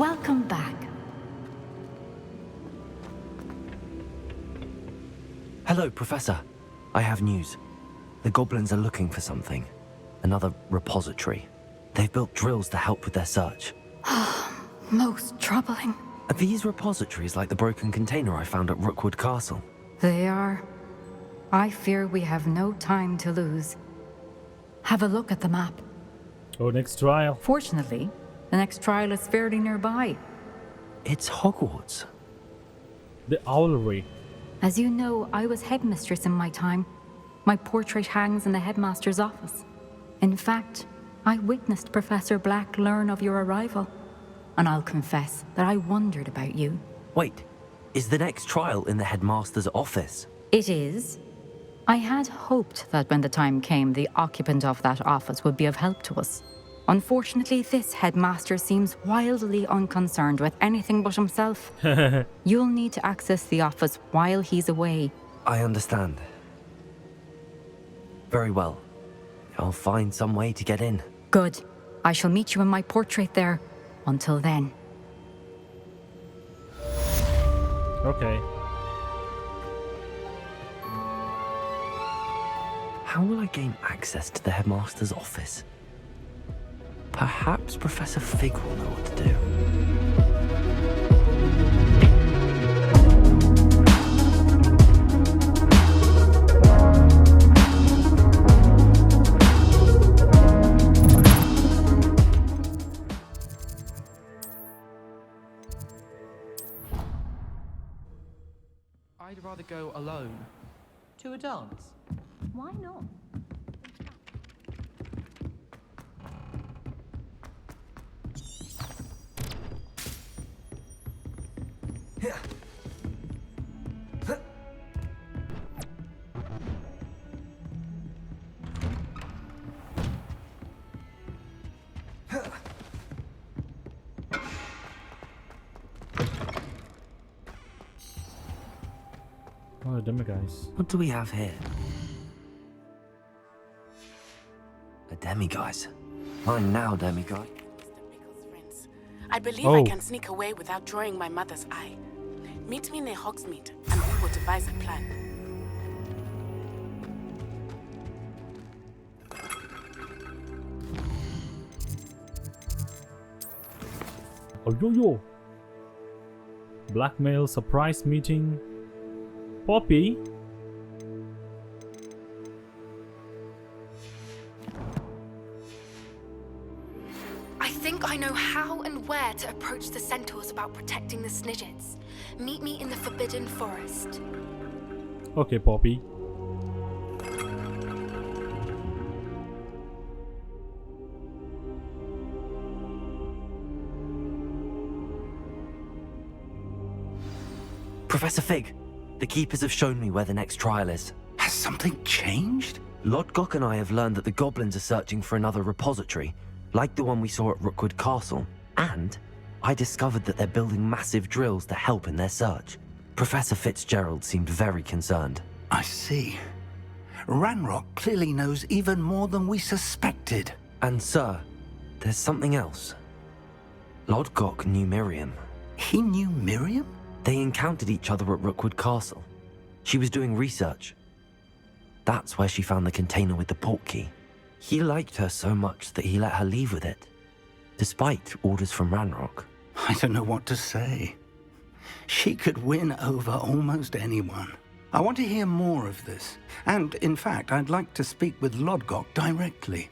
Welcome back. Hello, Professor. I have news. The goblins are looking for something. Another repository. They've built drills to help with their search. Most troubling. Are these repositories like the broken container I found at Rookwood Castle? They are. I fear we have no time to lose. Have a look at the map. Oh, next trial. Fortunately, the next trial is fairly nearby. It's Hogwarts. The Owlery. As you know, I was headmistress in my time. My portrait hangs in the headmaster's office. In fact, I witnessed Professor Black learn of your arrival. And I'll confess that I wondered about you. Wait, is the next trial in the headmaster's office? It is. I had hoped that when the time came, the occupant of that office would be of help to us. Unfortunately, this headmaster seems wildly unconcerned with anything but himself. You'll need to access the office while he's away. I understand. Very well. I'll find some way to get in. Good. I shall meet you in my portrait there. Until then. Okay. How will I gain access to the headmaster's office? Perhaps Professor Fig will know what to do. I'd rather go alone. To a dance? Why not? Oh, damn it, guys. What do we have here? A demiguise. Mine now, demiguise. I believe Oh. I can sneak away without drawing my mother's eye. Meet me near Hogsmeade, and we will devise a plan. Oh, yo. Blackmail, surprise meeting. Poppy? I think I know how and where to approach the centaurs about protecting the Snidgets. Meet me in the Forbidden Forest. Okay, Poppy. Professor Fig, the Keepers have shown me where the next trial is. Has something changed? Lodgok and I have learned that the goblins are searching for another repository, like the one we saw at Rookwood Castle. And I discovered that they're building massive drills to help in their search. Professor Fitzgerald seemed very concerned. I see. Ranrock clearly knows even more than we suspected. And sir, there's something else. Lodgok knew Miriam. He knew Miriam? They encountered each other at Rookwood Castle. She was doing research. That's where she found the container with the portkey. He liked her so much that he let her leave with it, despite orders from Ranrock. I don't know what to say. She could win over almost anyone. I want to hear more of this. And, in fact, I'd like to speak with Lodgok directly.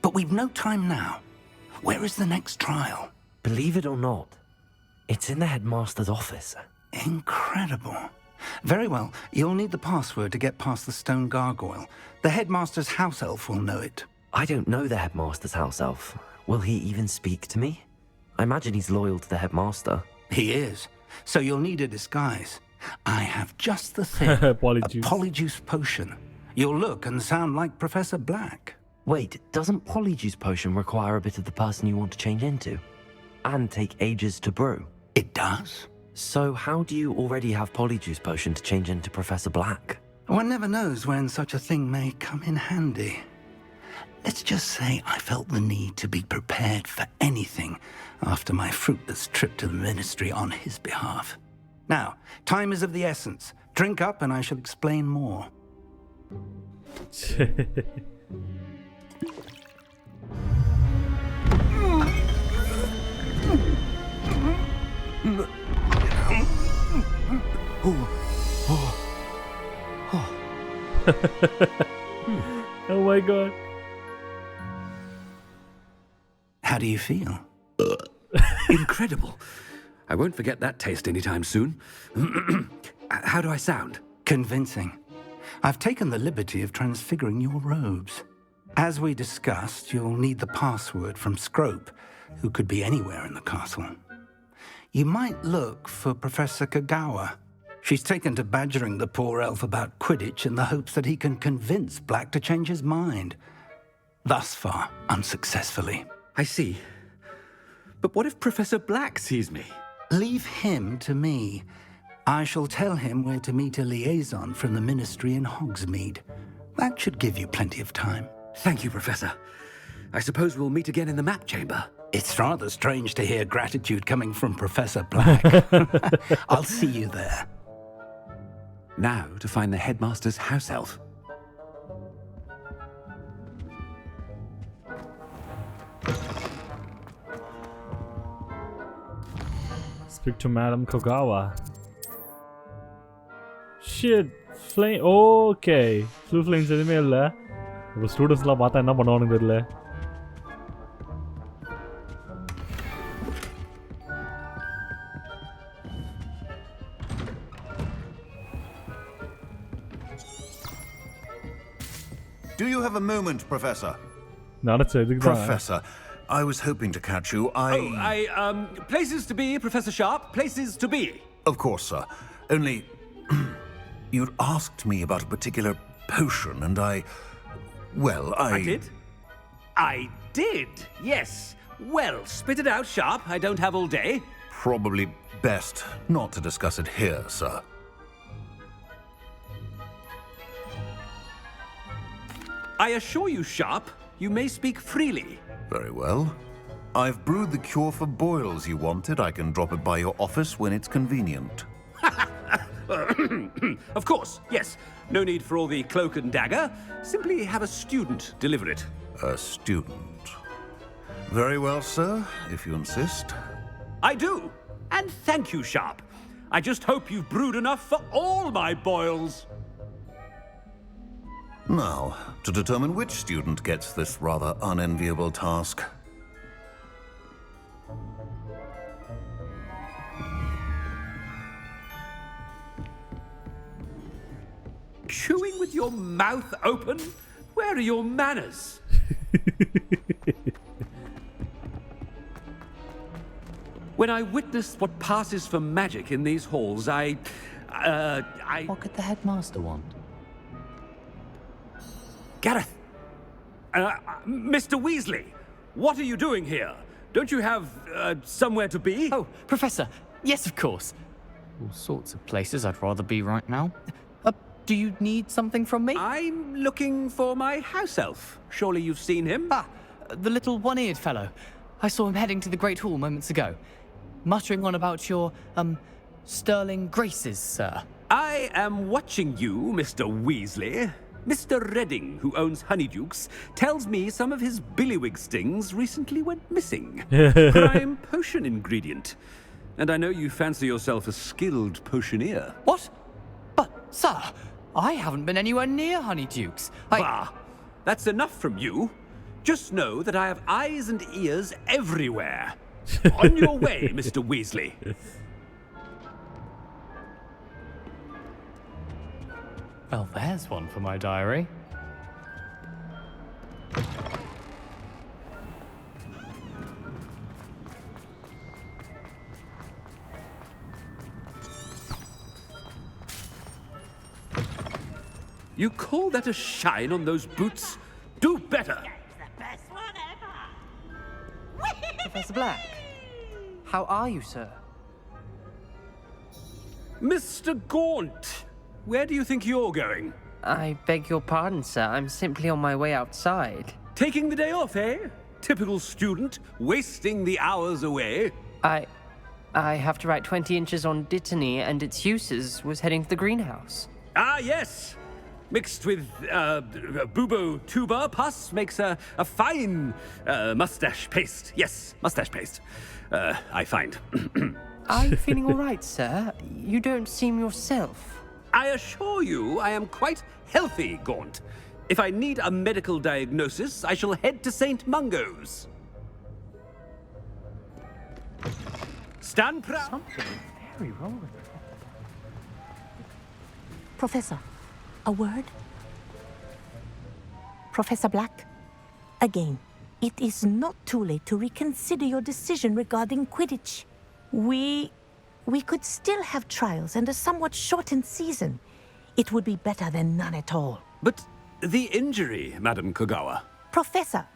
But we've no time now. Where is the next trial? Believe it or not, it's in the headmaster's office. Incredible. Very well. You'll need the password to get past the stone gargoyle. The headmaster's house elf will know it. I don't know the headmaster's house elf. Will he even speak to me? I imagine he's loyal to the headmaster. He is. So you'll need a disguise. I have just the thing. Polyjuice. A polyjuice potion. You'll look and sound like Professor Black. Wait, doesn't Polyjuice Potion require a bit of the person you want to change into? And take ages to brew? It does? So how do you already have Polyjuice Potion to change into Professor Black? One never knows when such a thing may come in handy. Let's just say I felt the need to be prepared for anything after my fruitless trip to the ministry on his behalf. Now, time is of the essence. Drink up and I shall explain more. Oh my god. How do you feel? Incredible. I won't forget that taste anytime soon. How do I sound? Convincing. I've taken the liberty of transfiguring your robes. As we discussed, you'll need the password from Scrope, who could be anywhere in the castle. You might look for Professor Kagawa. She's taken to badgering the poor elf about Quidditch in the hopes that he can convince Black to change his mind. Thus far, unsuccessfully. I see. But what if Professor Black sees me? Leave him to me. I shall tell him where to meet a liaison from the ministry in Hogsmeade. That should give you plenty of time. Thank you, Professor. I suppose we'll meet again in the map chamber. It's rather strange to hear gratitude coming from Professor Black. I'll see you there. Now to find the headmaster's house elf. Speak to Madam Kogawa. Shit. Flame. Okay. Blue flames எதுமே இல்ல. இப்போ ஸ்டூடண்ட்ஸ்லாம் பார்த்தா என்ன பண்ணுவானுங்க தெரியல. Do you have a moment, Professor? நினைச்ச இதுக்கு தான். Professor, I was hoping to catch you. Places to be, Professor Sharp. Places to be. Of course, sir. Only, you'd asked me about a particular potion, and well, I did? I did, yes. Well, spit it out, Sharp. I don't have all day. Probably best not to discuss it here, sir. I assure you, Sharp, you may speak freely. Very well. I've brewed the cure for boils you wanted. I can drop it by your office when it's convenient. Of course, yes. No need for all the cloak and dagger. Simply have a student deliver it. A student. Very well, sir, if you insist. I do. And thank you, Sharp. I just hope you've brewed enough for all my boils. Now, to determine which student gets this rather unenviable task. Chewing with your mouth open? Where are your manners? When I witness what passes for magic in these halls, What could the headmaster want? Gareth! Mr. Weasley! What are you doing here? Don't you have, somewhere to be? Oh, Professor. Yes, of course. All sorts of places I'd rather be right now. Do you need something from me? I'm looking for my house elf. Surely you've seen him? Ah, the little one-eared fellow. I saw him heading to the Great Hall moments ago, muttering on about your, sterling graces, sir. I am watching you, Mr. Weasley. Mr. Redding, who owns Honeydukes, tells me some of his billywig stings recently went missing. Prime potion ingredient. And I know you fancy yourself a skilled potioneer. What? But, sir, I haven't been anywhere near Honeydukes. Bah! That's enough from you. Just know that I have eyes and ears everywhere. On your way, Mr. Weasley. Well, there's one for my diary. You call that a shine on those boots? Do better! Professor Black, how are you, sir? Mr. Gaunt, where do you think you're going? I beg your pardon, sir. I'm simply on my way outside. Taking the day off, eh? Typical student, wasting the hours away. I have to write 20 inches on Dittany and its uses was heading to the greenhouse. Ah, yes. Mixed with bubo tuber pus makes a fine mustache paste. Yes, mustache paste. I find. Are you feeling all right, sir? You don't seem yourself. I assure you I am quite healthy, Gaunt. If I need a medical diagnosis, I shall head to St. Mungo's. Stand proud. Something very wrong with it. Professor, a word? Professor Black, again, it is not too late to reconsider your decision regarding Quidditch. We could still have trials and a somewhat shortened season. It would be better than none at all. But the injury, Madam Kogawa. Professor,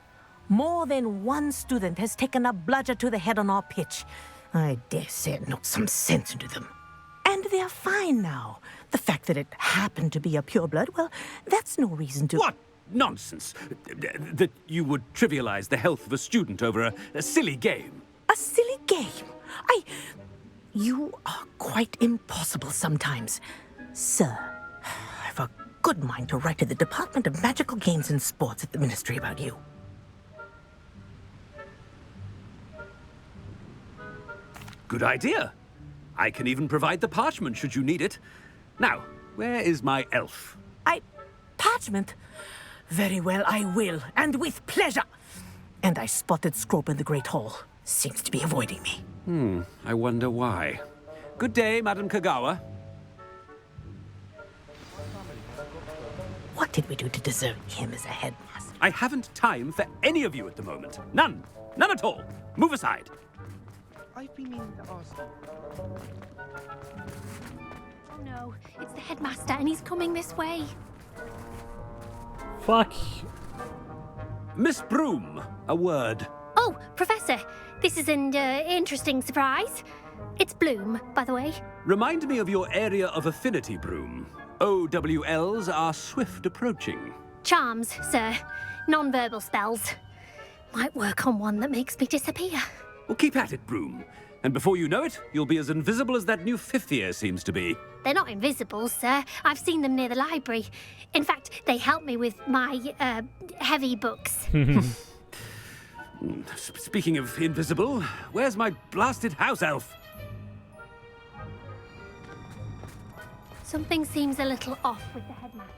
more than one student has taken a bludger to the head on our pitch. I dare say it knocked some sense into them. And they're fine now. The fact that it happened to be a pureblood, well, that's no reason to... What nonsense! That you would trivialize the health of a student over a silly game. A silly game? You are quite impossible sometimes. Sir, I've a good mind to write to the Department of Magical Games and Sports at the Ministry about you. Good idea. I can even provide the parchment should you need it. Now, where is my elf? Parchment? Very well, I will, and with pleasure. And I spotted Scrope in the Great Hall. Seems to be avoiding me. I wonder why. Good day, Madam Kogawa. What did we do to deserve him as a headmaster? I haven't time for any of you at the moment. None. None at all. Move aside. I've been meaning to ask you. Oh no, it's the headmaster and he's coming this way. Fuck. Miss Broom, a word. Oh, Professor, this is an interesting surprise. It's Bloom, by the way. Remind me of your area of affinity, Broom. OWLs are swift approaching. Charms, sir. Non-verbal spells. Might work on one that makes me disappear. Well, keep at it, Broom. And before you know it, you'll be as invisible as that new fifth year seems to be. They're not invisible, sir. I've seen them near the library. In fact, they help me with my, heavy books. Speaking of invisible, where's my blasted house elf? Something seems a little off with the headmaster.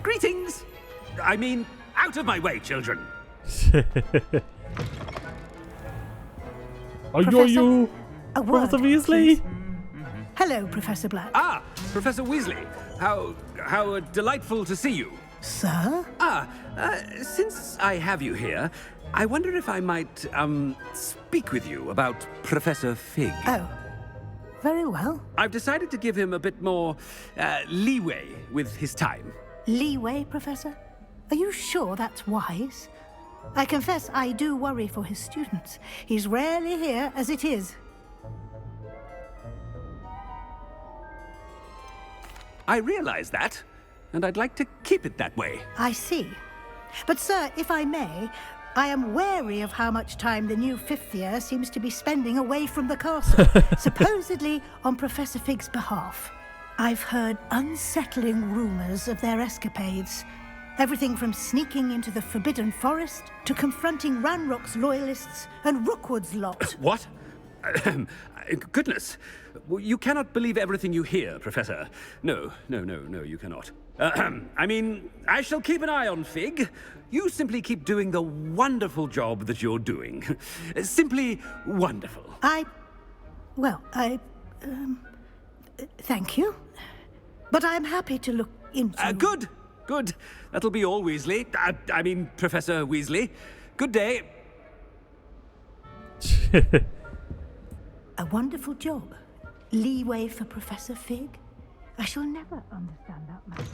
Greetings! I mean, out of my way, children. Are you Professor Weasley? Hello, Professor Black. Ah, Professor Weasley. How delightful to see you. Sir? Since I have you here, I wonder if I might, speak with you about Professor Fig. Oh, very well. I've decided to give him a bit more, leeway with his time. Leeway, Professor? Are you sure that's wise? I confess I do worry for his students. He's rarely here as it is. I realize that, and I'd like to keep it that way. I see. But, sir, if I may, I am wary of how much time the new fifth year seems to be spending away from the castle, supposedly on Professor Fig's behalf. I've heard unsettling rumors of their escapades. Everything from sneaking into the Forbidden Forest to confronting Ranrock's loyalists and Rookwood's lot. What? Goodness. You cannot believe everything you hear, Professor. No, you cannot. I mean, I shall keep an eye on Fig. You simply keep doing the wonderful job that you're doing. Simply wonderful. Thank you. But I'm happy to look into... Good. That'll be all, Weasley. I mean, Professor Weasley. Good day. A wonderful job. Leeway for Professor Fig. I shall never understand that much.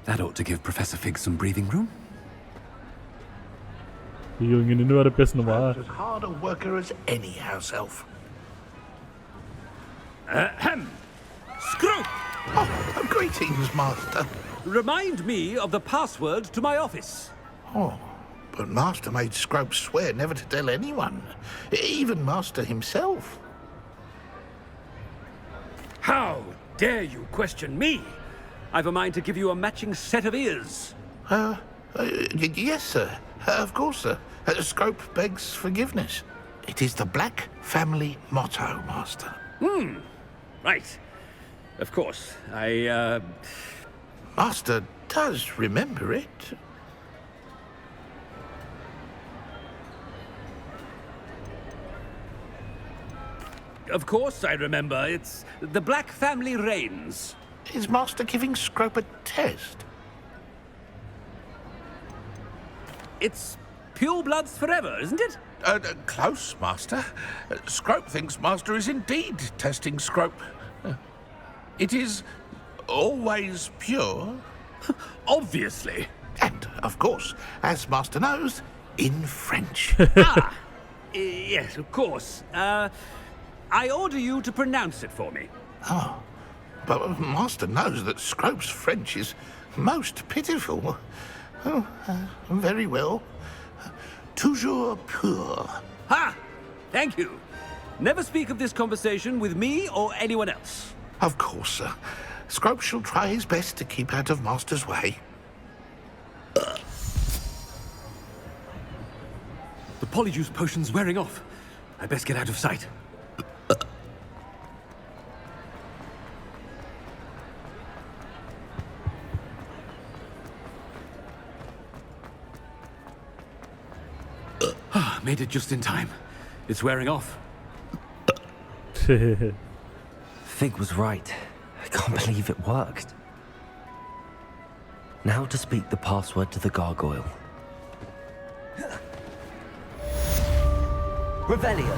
That ought to give Professor Fig some breathing room. இங்க நின்னு வர பேசணுமா? As hard a worker as any house elf. Scrope! Oh, greetings, Master. Remind me of the password to my office. Oh, but Master made Scrope swear never to tell anyone, even Master himself. How dare you question me? I've a mind to give you a matching set of ears. Yes, sir. Of course, sir. Scrope begs forgiveness. It is the Black family motto, Master. Right. Of course. Master does remember it. Of course I remember. It's the Black family reigns. Is Master giving Scrope a test? It's pure bloods forever, isn't it? Close, Master. Scrope thinks Master is indeed testing Scrope. It is always pure. Obviously. And, of course, as Master knows, in French. Yes, of course. I order you to pronounce it for me. Oh, but Master knows that Scrope's French is most pitiful. Oh, very well. Toujours pur. Ha! Thank you. Never speak of this conversation with me or anyone else. Of course, sir. Scrope shall try his best to keep out of Master's way. The polyjuice potion's wearing off. I best get out of sight. Made it just in time. It's wearing off. Fig was right. I can't believe it worked. Now to speak the password to the gargoyle. Revelio.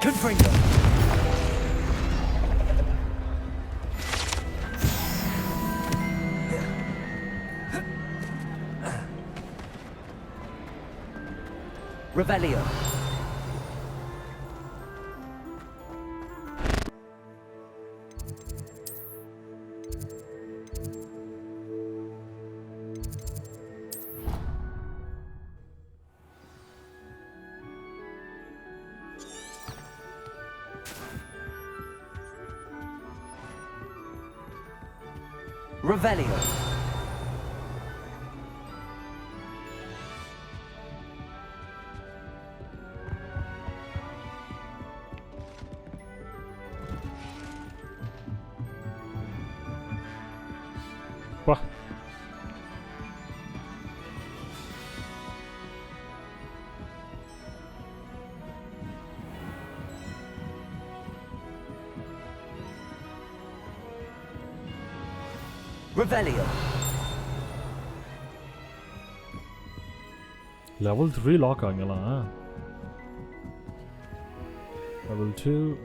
Confringo. Revelio. Revelio. What? Revelio. Level 3 lock ஆகலாம். Level 2.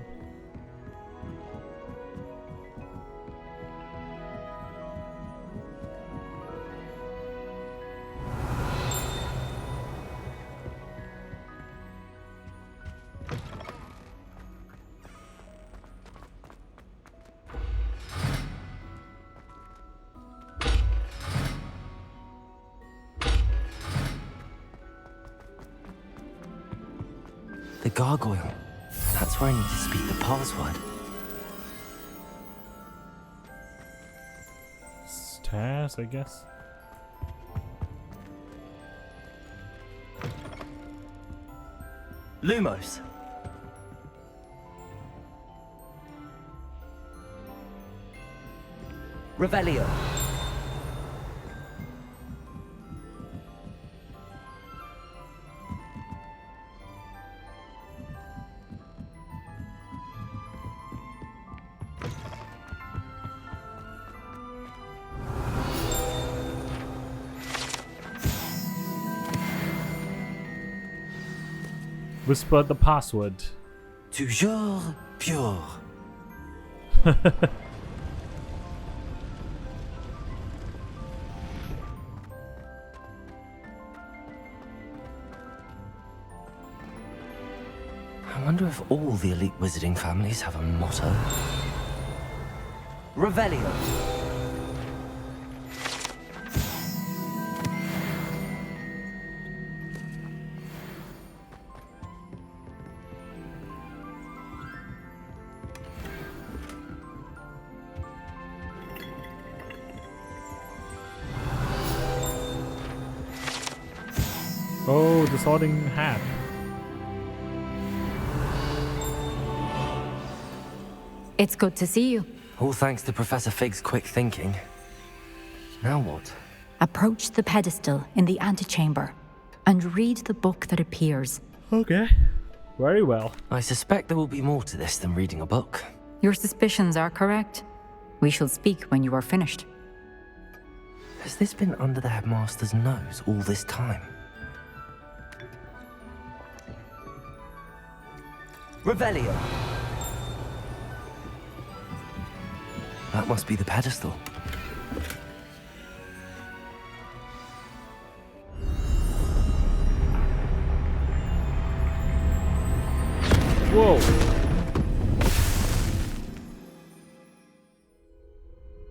The gargoyle. That's where I need to speak the password. Stairs, I guess. Lumos. Revelio. Whisper the password. Toujours pure. wonder if all the elite wizarding families have a motto. Revelio. Oh, the sorting hat. It's good to see you. All thanks to Professor Fig's quick thinking. Now what? Approach the pedestal in the antechamber and read the book that appears. Okay. Very well. I suspect there will be more to this than reading a book. Your suspicions are correct. We shall speak when you are finished. Has this been under the headmaster's nose all this time? Revelio. That must be the pedestal. Whoa.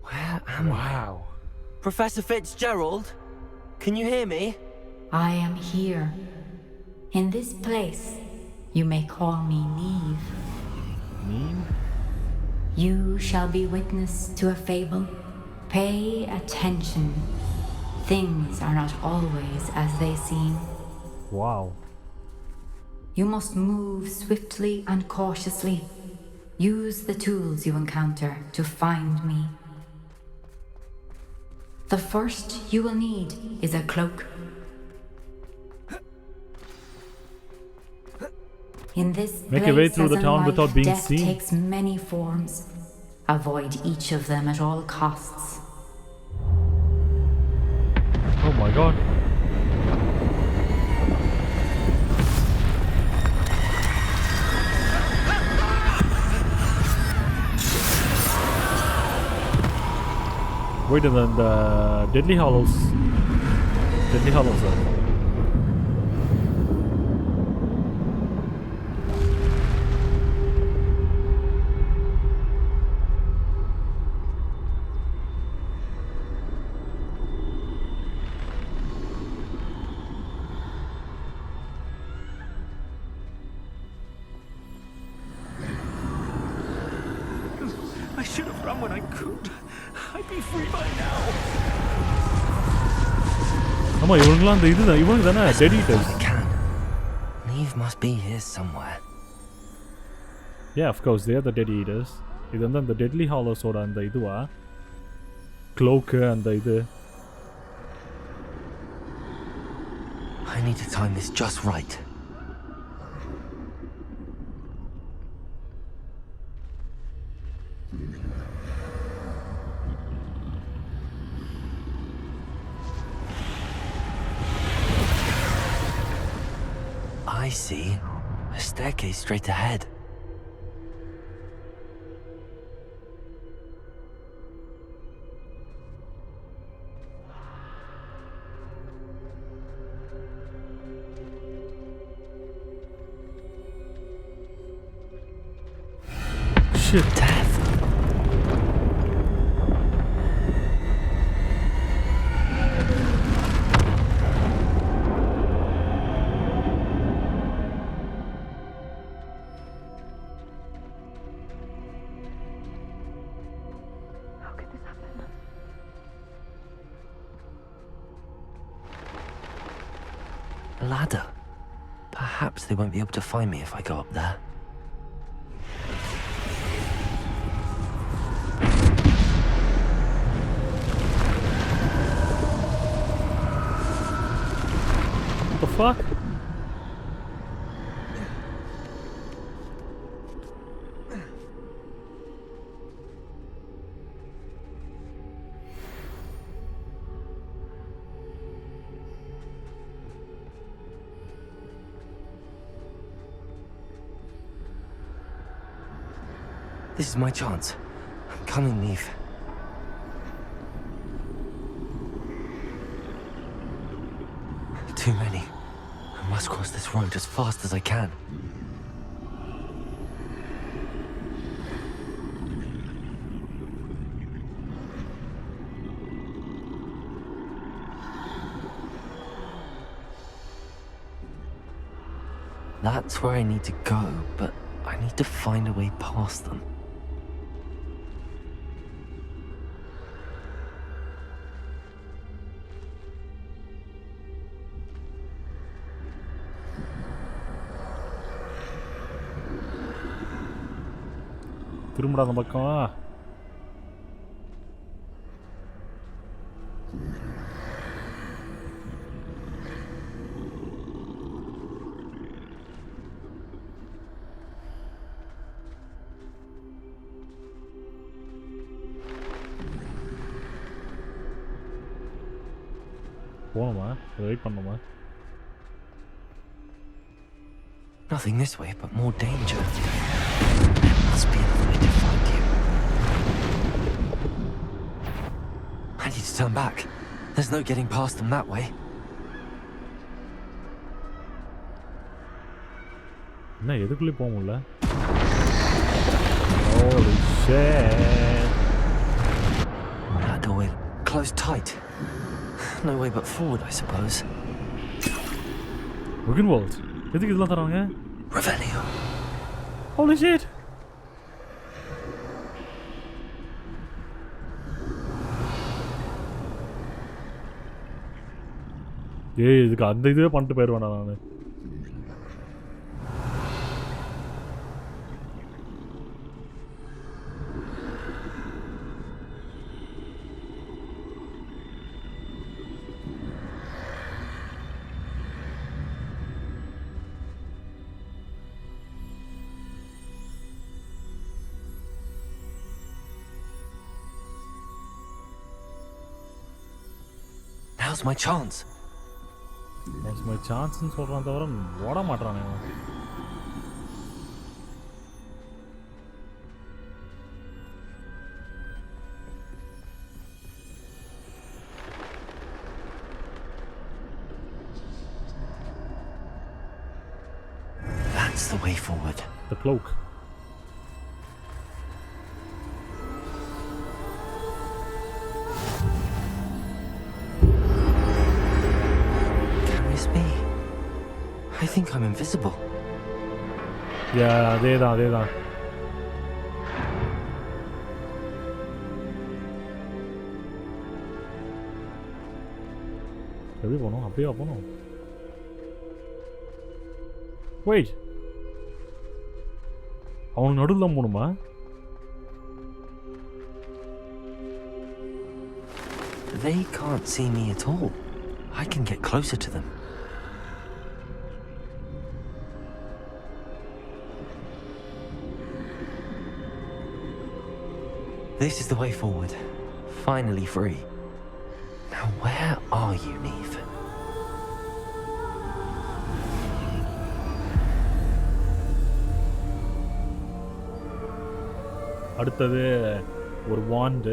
Where am I? Professor Fitzgerald? Can you hear me? I am here. In this place, you may call me Niamh. Niamh? You shall be witness to a fable. Pay attention. Things are not always as they seem. Wow. You must move swiftly and cautiously. Use the tools you encounter to find me. The first you will need is a cloak. In this Make your way place through as the in town life, without being death seen. takes many forms. Avoid each of them at all costs. Oh my god. Wait, and then the Deadly Hollows. Deadly Hollows. I should have run when I could. I'd be free by now. ஆமா இவங்கலாம் அந்த இதுதான் இவங்க தானே death eaters. I can. Niamh must be here somewhere. Yeah, of course, they are the dead eaters. இது வந்து அந்த Deadly Hollows ஓட அந்த இதுவா cloak அந்த இது. I need to time this just right. I see. A staircase straight ahead. Shit. Death. A ladder. Perhaps they won't be able to find me if I go up there. What the fuck? This is my chance. I'm coming, Niamh. Too many. I must cross this road as fast as I can. That's where I need to go, but I need to find a way past them. திரும்படா அந்த பக்கம். போகணுமா? Wait பண்ணுமா? Nothing this way, but more danger. There must be another way to find you. I need to turn back. There's no getting past them that way. என்ன எதுக்குள்ளே போக முடியல? Holy shit. That doorway closed tight. No way but forward, I suppose. Ruggenwald. எதுக்கு இதெல்லாம் தராங்க? Revelio. Holy shit. ஏய் இதுக்கு அந்த இதுவே பண்ணிட்டு போயிடுவேன் நான். Now's my chance. That's my chance ன்னு சொல்றான் தவிர ஓட மாட்டானே. That's the way forward. The cloak. I think I'm invisible. Yeah, அதேதான். எப்படி போகணும்? அப்படியே போகணும். Wait. அவன் நடுவில் தான் போகணுமா? They can't see me at all. I can get closer to them. This is the way forward. Finally free. Now where are you, Niamh? அடுத்தது ஒரு wand.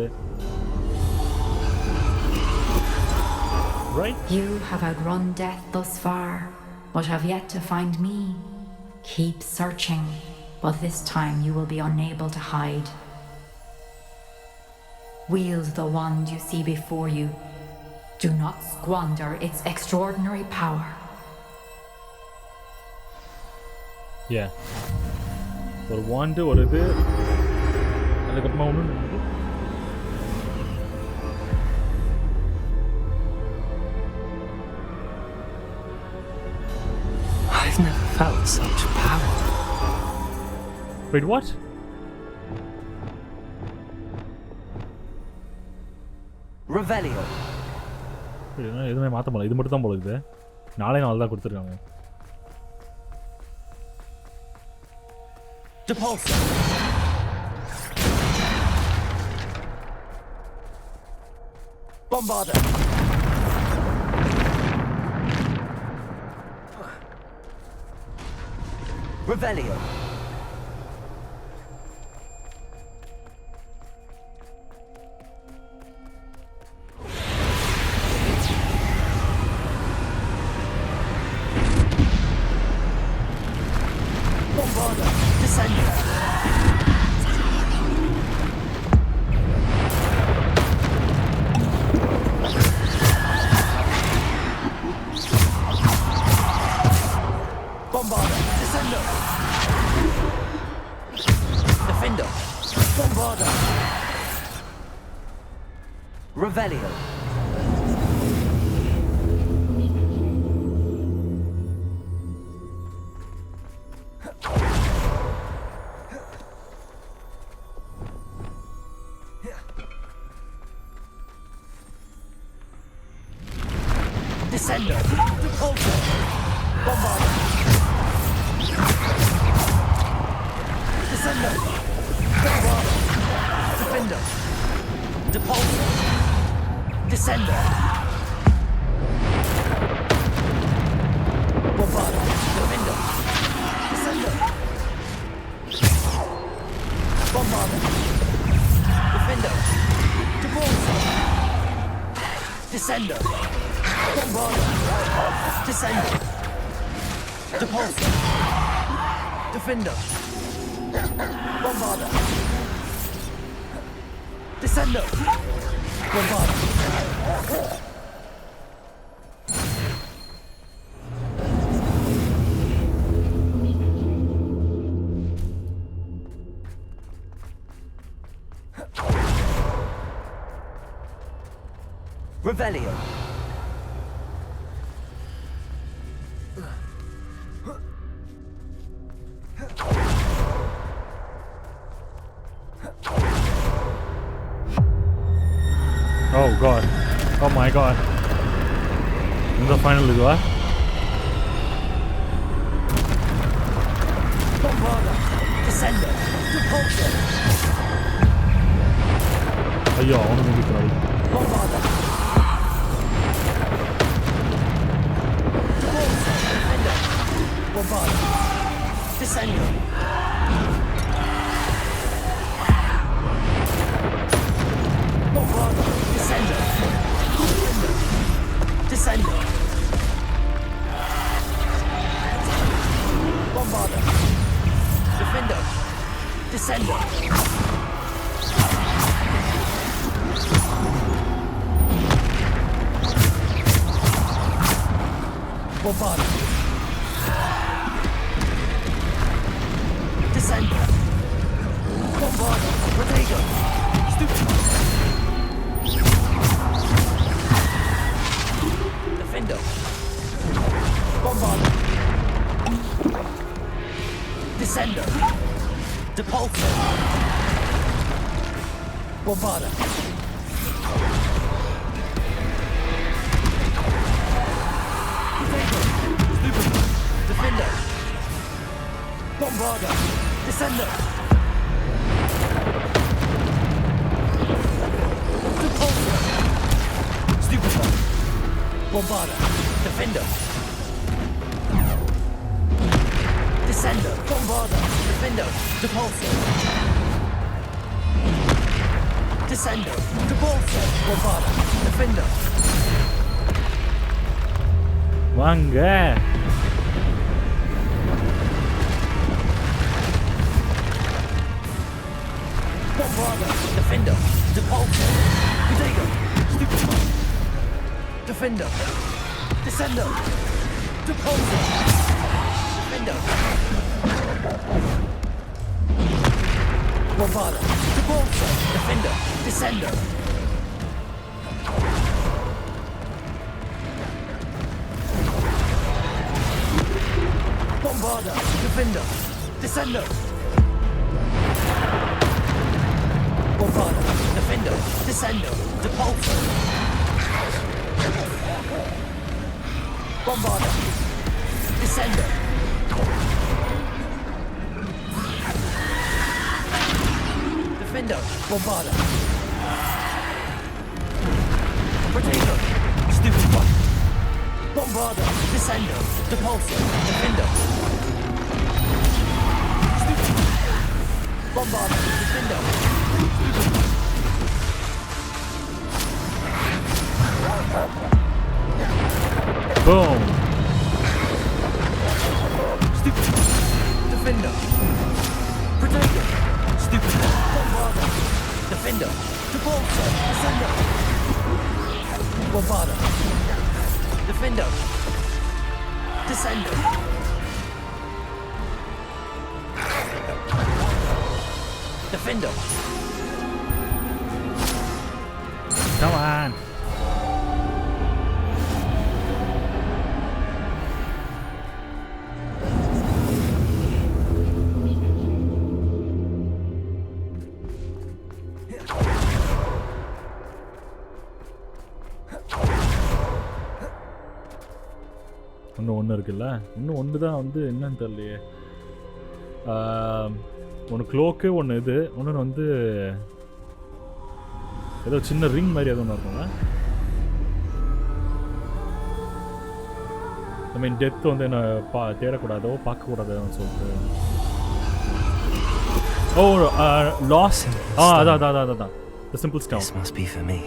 Right? You have outrun death thus far, but have yet to find me. Keep searching, but this time you will be unable to hide. Wield the wand you see before you. Do not squander its extraordinary power. Yeah. ஒரு wand ஒரு இது அதுக்கப்புறமா ஒன்று I've never felt such power. Wait, what? Revelio. எதுவுமே மாற்ற முடியல. இது மட்டும் தான் போல இருக்குது. நாளே நாள் தான் கொடுத்துருக்காங்க. Depulso. Bombarda. Revelio. Bombarda. Descender. Bombarda. Revelio. Descendo. Depulso. Bombarda. Descendo. Bombarda. Defendo. Depulso. Descendo. Bombarda. Defendo. Descendo. Bombarda. Defendo. Depulso. Descendo. Bombarda. Descendo. Depulso. Defendo. Bombarda. Descendo. Bombarda. Revelio. Oh god. Oh my god. In the final இதுவா? Bombarda. Descendo. Depulso. ஐயோ அவனு முடிக்கிறாரு. Bombarda. Depulso. Defendo. Bombarda. Descendo. Bombarda. Descendo. Descendo. Bombarda. Defendo. Descendo. Bombarda. Descendo. Bombarda. Protego. Stupid. Defendo. Bombarda. Descendo. Depulso. Bombarda. Protego. Stupid. Defendo. Bombarda. Descendo. Depulso. Stupid. Bombarda. Defendo. Descendo. Bombarda. Defendo. Depulso. Descendo. Depulso. Bombarda. Defendo. வாங்க. Bombarda. Defendo. Depulso. Protego. Stupid. Defendo. Descendo. Depulso. Defendo. Bombarda. Depulso. Defendo. Descendo. Bombarda. Defendo. Descendo. Bombarda. Defendo. Descendo. Depulso. Bombarda. Descendo. Defendo. Bombarda. Protego. Stupid one. Bombarda. Descendo. Depulso. Defendo. Stupid. Bombarda. Defendo. Boom. Stupid. Defendo. Protego. Stupid. Bombarda. Defendo. Depulso. Descendo. Bombarda. Defendo. Descendo. Defendo. Come on. இன்னும் ஒன்று இருக்குல்ல, இன்னும் ஒன்று தான் வந்து என்னன்னு தெரியலையே. ஒன்று க்ளோக்கு, ஒன்று இது, ஒன்று வந்து ஏதோ சின்ன ரிங் மாதிரி ஏதோ ஒன்று இருக்குங்க. ஐ மீன் டெத் வந்து என்ன தேடக்கூடாதோ பார்க்கக்கூடாதுன்னு சொல்லிட்டு. ஓ லாஸ். அதான் the simple stone. This must be for me.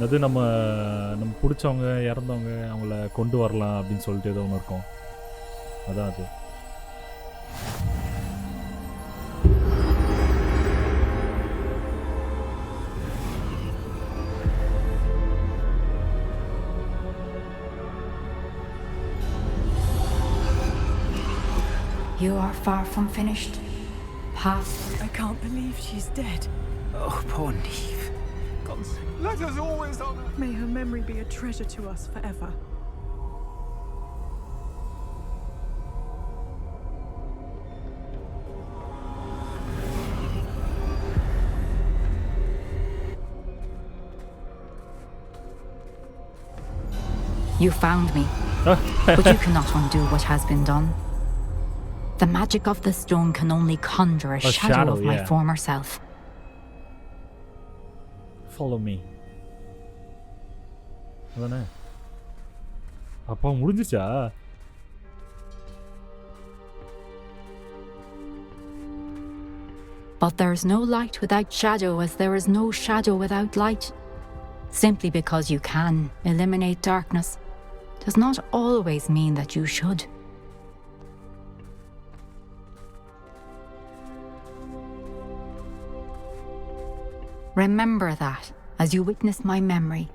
அது நம்ம பிடிச்சவங்க இறந்தவங்க அவங்கள கொண்டு வரலாம் அப்படின்னு சொல்லிட்டு ஏதோ ஒன்று இருக்கும். அதான் அது. You are far from finished. Past. I can't believe she's dead. Oh, poor Niamh. Let us always honor. May her memory be a treasure to us forever. You found me, but you cannot undo what has been done. The magic of the stone can only conjure a shadow of my former self. Follow me. அதானே அப்பா முடிஞ்சிச்சா? But there is no light without shadow, as there is no shadow without light. Simply because you can eliminate darkness does not always mean that you should. Remember that as you witness my memory.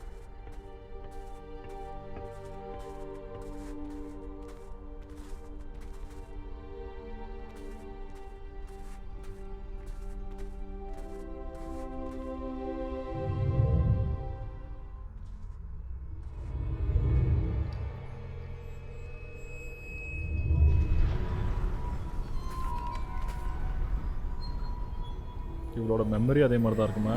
இவளோட memory அதே மாதிரி தான் இருக்குமா?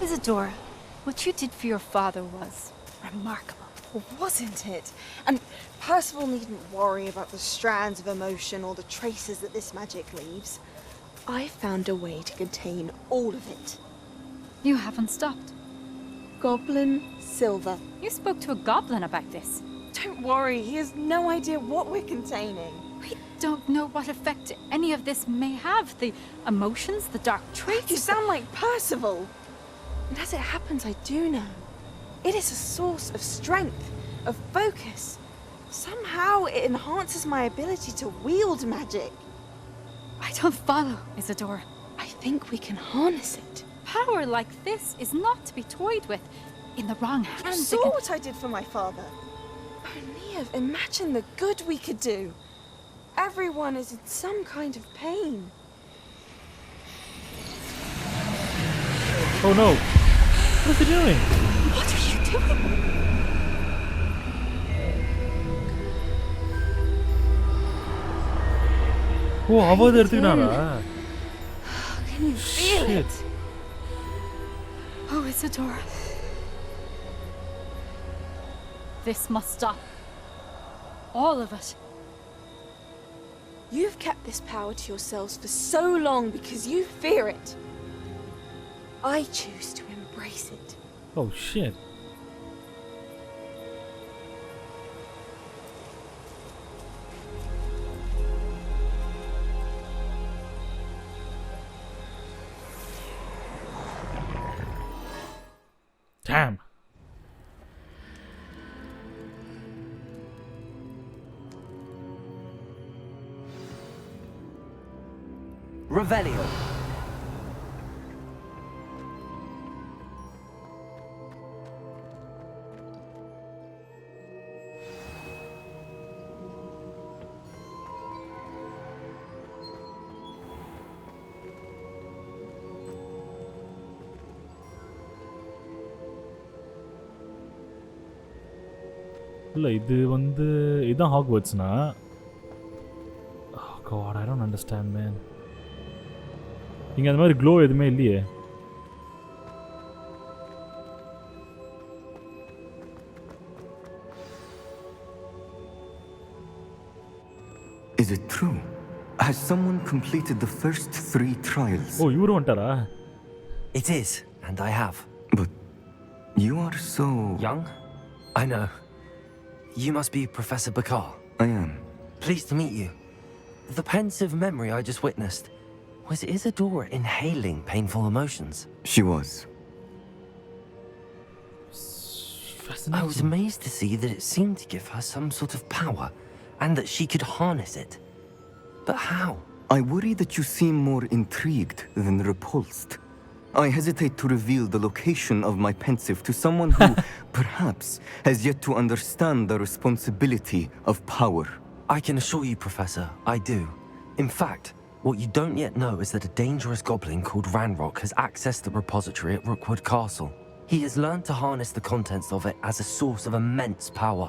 Isadora, what you did for your father was remarkable. Wasn't it? And Percival needn't worry about the strands of emotion or the traces that this magic leaves. I found a way to contain all of it. You haven't stopped. Goblin Silver. You spoke to a goblin about this. Don't worry, he has no idea what we're containing. We don't know what effect any of this may have. The emotions, the dark traits. You sound like Percival. And as it happens, I do know. It is a source of strength, of focus. Somehow it enhances my ability to wield magic. I don't follow, Isadora. I think we can harness it. Power like this is not to be toyed with. In the wrong hands. You saw what I did for my father. Oh, Niamh, imagine the good we could do. Everyone is in some kind of pain. Oh no! What are they doing? What are you doing? Oh, அவ அதை எடுத்துக்கிட்டாரா? Can you feel it? Oh, Isadora. This must stop. All of it. You've kept this power to yourselves for so long because you fear it. I choose to embrace it. Oh shit. Damn. Revelio. இல்ல இது வந்து இதான் ஹாக்வர்ட்ஸ்னா. Oh god, I don't understand, man. இங்க அந்த மாதிரி glow எதுவுமே இல்லையே. Is it true? Has someone completed the first 3 trials? Oh, you don't know. It is, and I have. But you are so... young? I know. You must be Professor Bakar. I am. Pleased to meet you. The pensive memory I just witnessed, was Isadora inhaling painful emotions? She was. I was amazed to see that it seemed to give her some sort of power, and that she could harness it. But how? I worry that you seem more intrigued than repulsed. I hesitate to reveal the location of my pensive to someone who, perhaps, has yet to understand the responsibility of power. I can assure you, Professor, I do. In fact, what you don't yet know is that a dangerous goblin called Ranrock has accessed the repository at Rookwood Castle. He has learned to harness the contents of it as a source of immense power.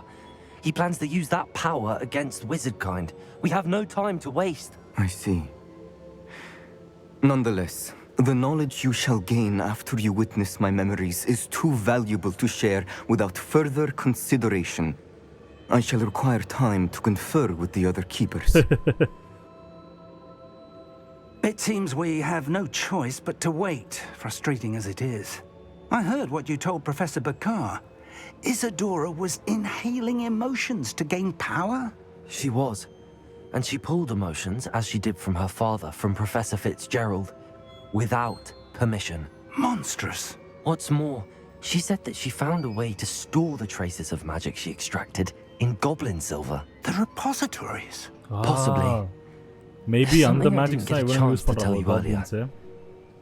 He plans to use that power against wizardkind. We have no time to waste. I see. Nonetheless, the knowledge you shall gain after you witness my memories is too valuable to share without further consideration. I shall require time to confer with the other keepers. It seems we have no choice but to wait, frustrating as it is. I heard what you told Professor Bakar. Isadora was inhaling emotions to gain power? She was. And she pulled emotions, as she did from her father, from Professor Fitzgerald, without permission. Monstrous. What's more, she said that she found a way to store the traces of magic she extracted in goblin silver. The repositories? Possibly. Maybe on the Something I magic didn't get side a when I chance use to tell you earlier. goblins, eh?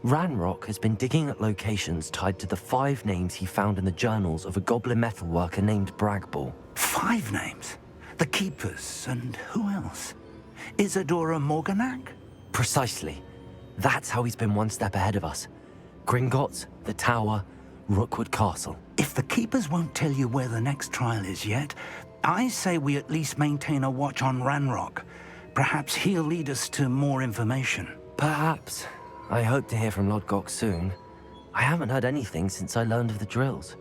Ranrock has been digging at locations tied to the 5 names he found in the journals of a goblin metalworker named Bragball. 5 names? The Keepers, and who else? Isadora Morganac? Precisely. That's how he's been one step ahead of us. Gringotts, the Tower, Rookwood Castle. If the Keepers won't tell you where the next trial is yet, I say we at least maintain a watch on Ranrock. Perhaps he'll lead us to more information. Perhaps. I hope to hear from Lodgok soon. I haven't heard anything since I learned of the drills.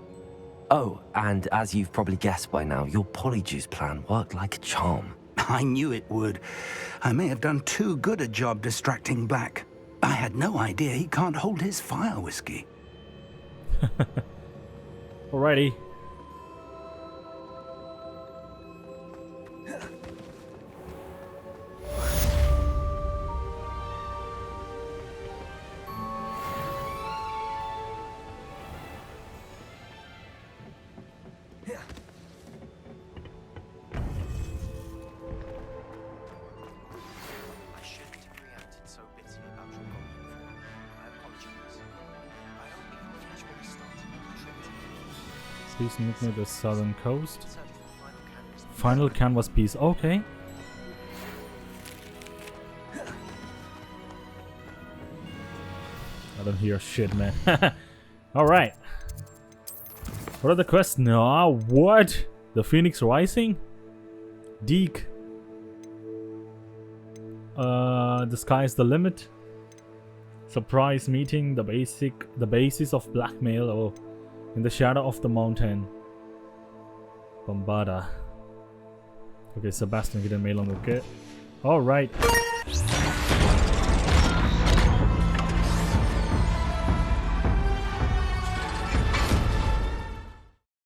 Oh, and as you've probably guessed by now, your polyjuice plan worked like a charm. I knew it would. I may have done too good a job distracting Black. I had no idea he can't hold his fire whiskey. Alrighty. Please meet me at the southern coast. Final canvas piece. Okay. I don't hear shit, man. Alright. What are the quests now? What? The Phoenix Rising? Deke. The sky's the limit. Surprise meeting. The basis of blackmail. Oh. In the shadow of the mountain. Bombada. Okay, Sebastian kita mail on okay. Alright.